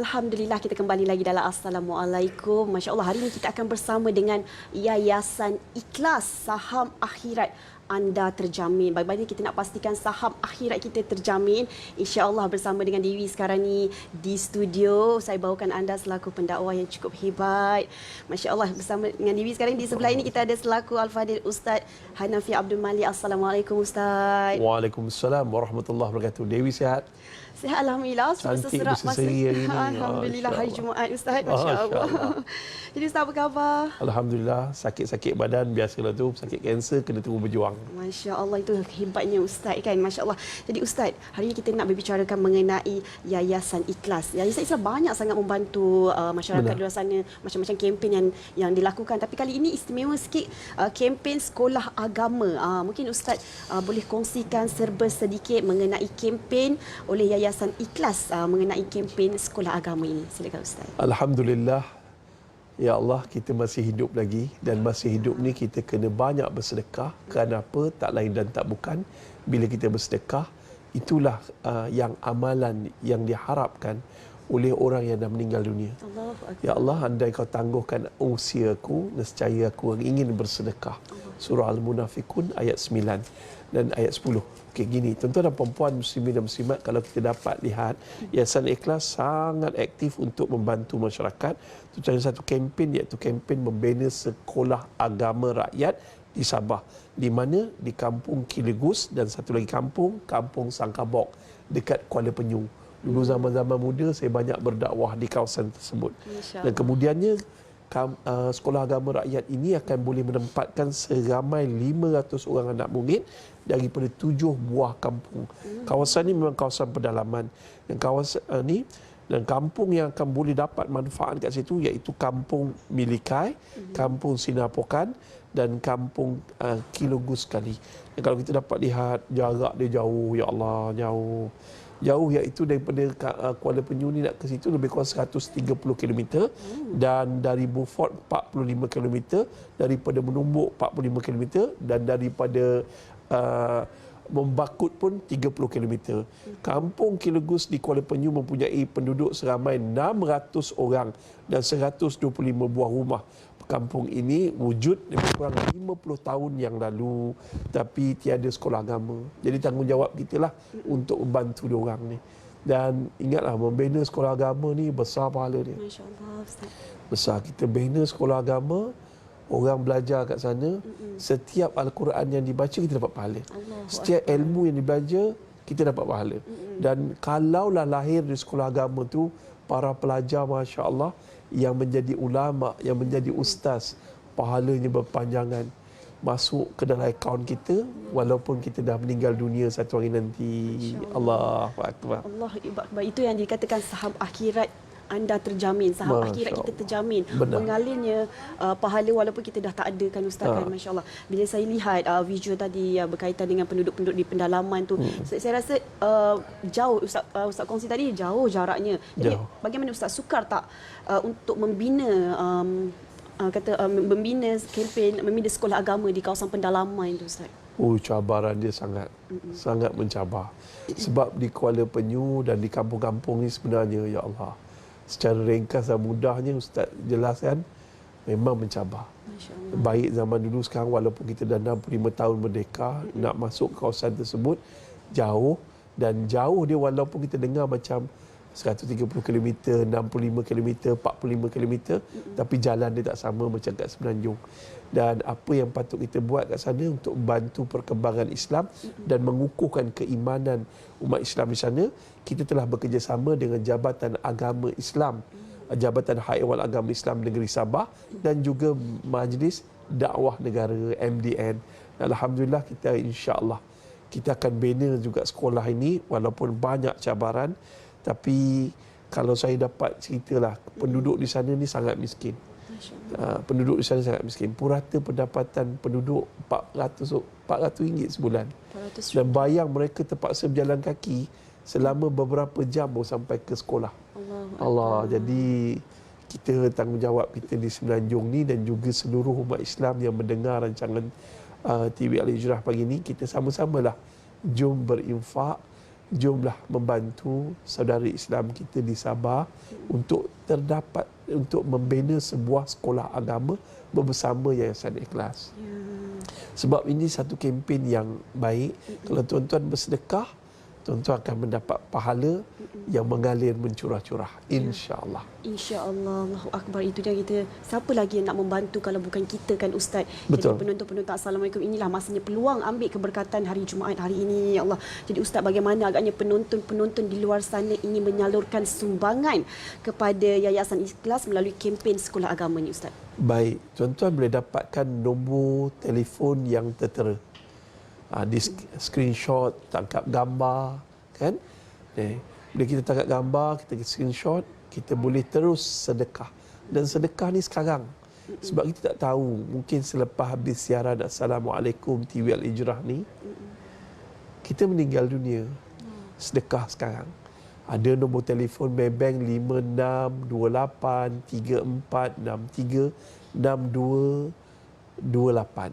Alhamdulillah, kita kembali lagi dalam Assalamualaikum. Masya Allah, hari ini kita akan bersama dengan Yayasan Ikhlas. Saham akhirat anda terjamin. Bagaimana kita nak pastikan saham akhirat kita terjamin? InsyaAllah bersama dengan Dewi sekarang ni di studio. Saya bawakan anda selaku pendakwah yang cukup hebat. Masya Allah, bersama dengan Dewi sekarang di sebelah ini kita ada selaku Al-Fadhil Ustaz Hanafi Abdul Malik. Assalamualaikum Ustaz. Waalaikumsalam warahmatullahi wabarakatuh. Dewi sihat? Sihat Alhamdulillah. Cantik Seserak berseri hari ini. Alhamdulillah, hari Jumaat Ustaz. Masya Allah. Jadi Ustaz, apa khabar? Alhamdulillah, sakit-sakit badan biasalah tu, sakit kanser kena tunggu berjuang. Masya Allah, itu hebatnya Ustaz kan. Masya Allah. Jadi Ustaz, hari ini kita nak berbicarakan mengenai Yayasan Ikhlas. Yayasan Ikhlas banyak sangat membantu masyarakat di luar sana, macam-macam kempen yang dilakukan. Tapi kali ini istimewa sikit, kempen sekolah agama. Mungkin Ustaz boleh kongsikan serba sedikit mengenai kempen oleh Yayasan Ikhlas mengenai kempen sekolah agama ini. Silakan Ustaz. Alhamdulillah. Ya Allah, kita masih hidup lagi, dan masih hidup ni kita kena banyak bersedekah. Kerana apa? Tak lain dan tak bukan, bila kita bersedekah, itulah yang amalan yang diharapkan oleh orang yang dah meninggal dunia. Ya Allah, andai kau tangguhkan usiaku, nescaya aku ingin bersedekah. Surah Al-Munafikun ayat 9 dan ayat 10. Okey, gini, tuan-tuan dan puan-puan muslimin dan muslimat, kalau kita dapat lihat, Yayasan Ikhlas sangat aktif untuk membantu masyarakat. Contohnya satu kempen, iaitu kempen membina sekolah agama rakyat di Sabah. Di mana? Di Kampung Kilegus, dan satu lagi Kampung Sangkabok dekat Kuala Penyu. Dulu zaman-zaman muda saya banyak berdakwah di kawasan tersebut. Dan kemudiannya sekolah agama rakyat ini akan boleh menempatkan seramai 500 orang anak murid daripada 7 buah kampung. Kawasan ini memang kawasan pedalaman. Dan kawasan ini dan kampung yang akan boleh dapat manfaat kat situ iaitu Kampung Milikai, Kampung Sinapokan dan Kampung Kilogus sekali. Dan kalau kita dapat lihat jarak dia jauh, ya Allah, jauh iaitu daripada Kuala Penyu ni nak ke situ lebih kurang 130 km, dan dari Beaufort 45 km, daripada Menumbuk 45 km, dan daripada Membakut pun 30 km. Kampung Kilegus di Kuala Penyu mempunyai penduduk seramai 600 orang dan 125 buah rumah. Kampung ini wujud lebih kurang 50 tahun yang lalu, tapi tiada sekolah agama. Jadi tanggungjawab kita lah untuk membantu diorang ni. Dan ingatlah, membina sekolah agama ni besar pahala dia. Masya Allah, Ustaz. Besar. Kita bina sekolah agama, orang belajar kat sana, setiap Al-Quran yang dibaca kita dapat pahala. Setiap ilmu yang dibelajar kita dapat pahala. Dan kalaulah lahir di sekolah agama tu para pelajar, Masya Allah, yang menjadi ulama, yang menjadi ustaz, pahalanya berpanjangan masuk ke dalam akaun kita walaupun kita dah meninggal dunia satu hari nanti. Allahu Akbar. Allah Akbar. Itu yang dikatakan saham akhirat anda terjamin, saham akhirat kita terjamin. Mengalirnya pahala walaupun kita dah tak ada kan Ustaz kan. Masya Allah. Bila saya lihat visual tadi berkaitan dengan penduduk-penduduk di pendalaman tu, saya rasa jauh Ustaz kongsi tadi, jauh jaraknya. Jadi bagaimana Ustaz, sukar tak untuk membina membina kempen, membina sekolah agama di kawasan pendalaman itu Ustaz? Cabaran dia sangat mencabar. Sebab di Kuala Penyu dan di kampung-kampung ni sebenarnya, ya Allah, secara ringkas dan mudahnya Ustaz jelaskan, memang mencabar. Baik zaman dulu, sekarang walaupun kita dah 65 tahun merdeka, nak masuk kawasan tersebut jauh, dan jauh dia walaupun kita dengar macam 130 km, 65 km, 45 km, tapi jalan dia tak sama macam kat Semenanjung. Dan apa yang patut kita buat kat sana untuk membantu perkembangan Islam dan mengukuhkan keimanan umat Islam di sana, kita telah bekerjasama dengan Jabatan Agama Islam, Jabatan Haiwan Agama Islam Negeri Sabah, dan juga Majlis Dakwah Negara MDN. Alhamdulillah, kita insya-Allah kita akan bina juga sekolah ini walaupun banyak cabaran. Tapi kalau saya dapat ceritalah, penduduk di sana ni sangat miskin. Penduduk di sana sangat miskin. Purata pendapatan penduduk RM400 sebulan. Dan bayang mereka terpaksa berjalan kaki selama beberapa jam baru sampai ke sekolah. Allah. Jadi kita tanggungjawab kita di Semenanjung ni, dan juga seluruh umat Islam yang mendengar rancangan TV Al-Hijrah pagi ni, kita sama-samalah jom berinfak jomlah membantu saudara Islam kita di Sabah untuk membina sebuah sekolah agama bersama Yayasan Ikhlas. Sebab ini satu kempen yang baik. Kalau tuan-tuan bersedekah, tuan-tuan akan mendapat pahala yang mengalir mencurah-curah, insya-Allah. Insya-Allah. Allahu Akbar. Itu dia kita. Siapa lagi yang nak membantu kalau bukan kita kan Ustaz? Betul. Jadi penonton-penonton, Assalamualaikum, inilah masanya peluang ambil keberkatan hari Jumaat hari ini, ya Allah. Jadi Ustaz, bagaimana agaknya penonton-penonton di luar sana ingin menyalurkan sumbangan kepada Yayasan Ikhlas melalui kempen sekolah agama ni Ustaz? Baik, tuan-tuan boleh dapatkan nombor telefon yang tertera. Di screenshot, tangkap gambar, kan? Bila kita tangkap gambar, kita screenshot, kita boleh terus sedekah. Dan sedekah ni sekarang. Sebab kita tak tahu, mungkin selepas habis siaran Assalamualaikum TV Al-Hijrah ni, kita meninggal dunia. Sedekah sekarang. Ada nombor telefon Maybank 562834636228.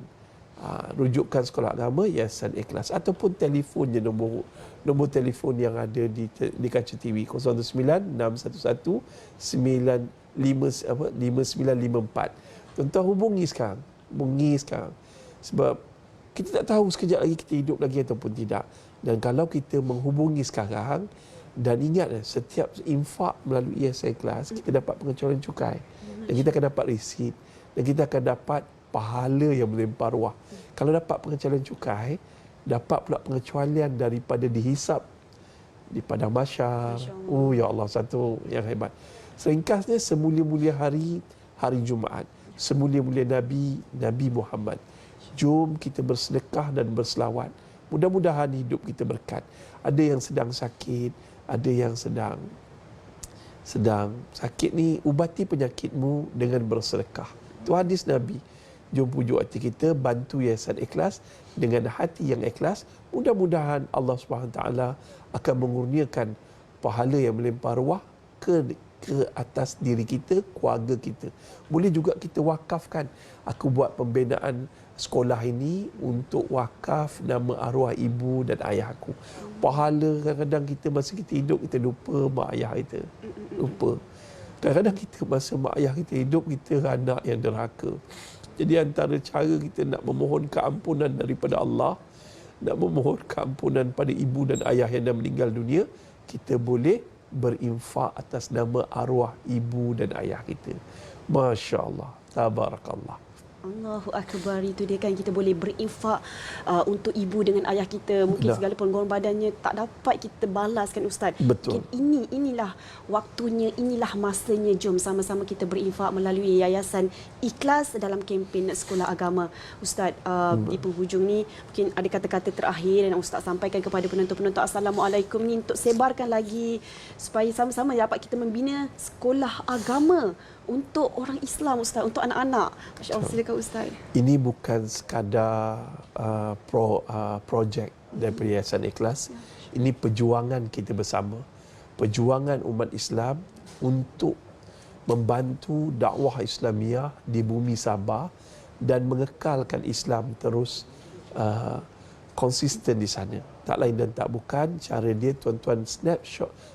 Rujukan sekolah agama Yayasan Ikhlas, ataupun telefon je nombor telefon yang ada di kaca TV 019-911-5954. Tuan-tuan hubungi sekarang. Sebab kita tak tahu sekejap lagi kita hidup lagi ataupun tidak. Dan kalau kita menghubungi sekarang, dan ingat, setiap infak melalui Yayasan Ikhlas, kita dapat pengecualian cukai, dan kita akan dapat resit, dan kita akan dapat pahala yang melimpah ruah. Kalau dapat pengecualian cukai, dapat pula pengecualian daripada dihisap di padang mahsyar. Oh ya Allah, satu yang hebat. Seringkasnya, semulia-mulia hari Jumaat, semulia-mulia Nabi Muhammad, jom kita bersedekah dan berselawat. Mudah-mudahan hidup kita berkat. Ada yang sedang sakit, ada yang sedang sakit ni, ubati penyakitmu dengan bersedekah. Itu hadis Nabi. Jom pujuk hati kita, bantu Yayasan Ikhlas dengan hati yang ikhlas. Mudah-mudahan Allah SWT akan mengurniakan pahala yang melimpah ruah ke atas diri kita, keluarga kita. Boleh juga kita wakafkan. Aku buat pembinaan sekolah ini untuk wakaf nama arwah ibu dan ayah aku. Pahala, kadang-kadang kita masa kita hidup, kita lupa mak ayah kita. Lupa. Kadang-kadang kita masa mak ayah kita hidup, kita anak yang derhaka. Jadi antara cara kita nak memohon keampunan daripada Allah, nak memohon keampunan pada ibu dan ayah yang dah meninggal dunia, kita boleh berinfak atas nama arwah ibu dan ayah kita. Masya Allah. Tabarakallah. Allahu Akbar. Itu dia kan, kita boleh berinfak untuk ibu dengan ayah kita. Mungkin segala pengorbanannya tak dapat kita balas kan Ustaz. Betul. Inilah waktunya, inilah masanya. Jom sama-sama kita berinfak melalui Yayasan Ikhlas dalam kempen sekolah agama. Ustaz, di penghujung ni mungkin ada kata-kata terakhir yang Ustaz sampaikan kepada penonton-penonton Assalamualaikum ni untuk sebarkan lagi supaya sama-sama dapat kita membina sekolah agama untuk orang Islam Ustaz, untuk anak-anak. Masya-Allah, silakan Ustaz. Ini bukan sekadar projek daripada Yayasan Ikhlas. Ini perjuangan kita bersama. Perjuangan umat Islam untuk membantu dakwah Islamiah di bumi Sabah dan mengekalkan Islam terus konsisten di sana. Tak lain dan tak bukan, cara dia tuan-tuan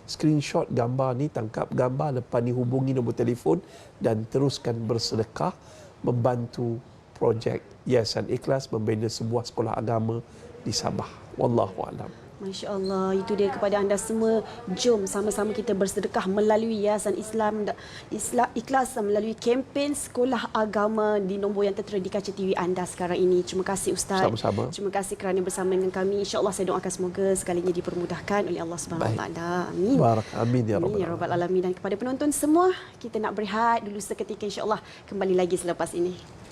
screenshot gambar ni, tangkap gambar, lepas ni hubungi nombor telefon dan teruskan bersedekah membantu projek Yayasan Ikhlas membina sebuah sekolah agama di Sabah. Wallahu a'lam. Masya Allah, itu dia kepada anda semua. Jom sama-sama kita bersedekah melalui Yayasan Ikhlas melalui kempen sekolah agama di nombor yang tertera di kaca TV anda sekarang ini. Terima kasih Ustaz. Sama-sama. Terima kasih kerana bersama dengan kami. InsyaAllah saya doakan semoga sekalinya dipermudahkan oleh Allah SWT. Amin. Amin ya Amin ya Rabbal Alamin. Dan kepada penonton semua, kita nak berehat dulu seketika, insyaAllah kembali lagi selepas ini.